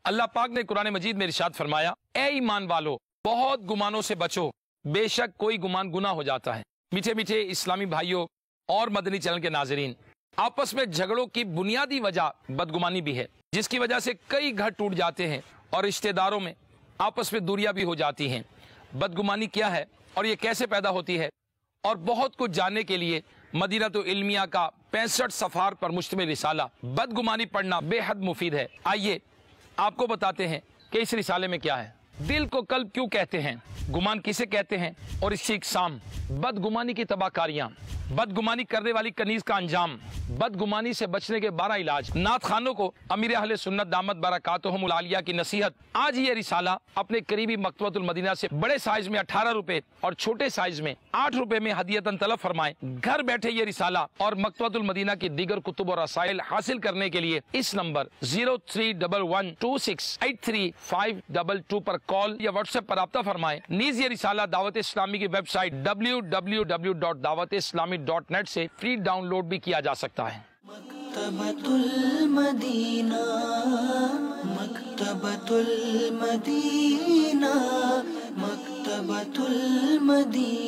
اللہ پاک نے قرآن مجید میں ارشاد فرمایا، اے ایمان والو بہت گمانوں سے بچو، بے شک کوئی گمان گناہ ہو جاتا ہے۔ میٹھے میٹھے اسلامی بھائیوں اور مدنی چینل کے ناظرین، آپس میں جھگڑوں کی بنیادی وجہ بدگمانی بھی ہے، جس کی وجہ سے کئی گھر ٹوٹ جاتے ہیں اور رشتہ داروں میں آپس میں دوریاں بھی ہو جاتی ہیں۔ بدگمانی کیا ہے اور یہ کیسے پیدا ہوتی ہے، اور بہت کچھ جاننے کے لیے مدینہ العلمیہ کا 65 صفحات پر مشتمل رسالہ بدگمانی پڑھنا بے حد مفید ہے۔ آئیے آپ کو بتاتے ہیں کہ اس رسالے میں کیا ہے۔ دل کو قلب کیوں کہتے ہیں، گمان کسے کہتے ہیں اور اس کی اقسام، بدگمانی کی تباہ کاریاں، بدگمانی کرنے والی کنیز کا انجام، بدگمانی سے بچنے کے 12 علاج، نعت خانوں کو امیر اہل سنت دامت برکاتہم العالیہ کی نصیحت۔ آج یہ رسالہ اپنے قریبی مکتبۃ المدینہ سے بڑے سائز میں 18 روپے اور چھوٹے سائز میں 8 روپے میں ہدیتاً طلب فرمائیں۔ گھر بیٹھے یہ رسالہ اور مکتبۃ المدینہ کی دیگر کتب اور رسائل حاصل کرنے کے لیے اس نمبر 0311268352 پر کال یا واٹس ایپ پر رابطہ فرمائیں۔ نیز یہ رسالہ دعوت اسلامی کی ویب سائٹ www.dawatیslami.net سے فری ڈاؤن لوڈ بھی کیا جا سکتا ہے۔ مکتبۃ المدینہ، مکتبۃ المدینہ، مکتبۃ المدینہ۔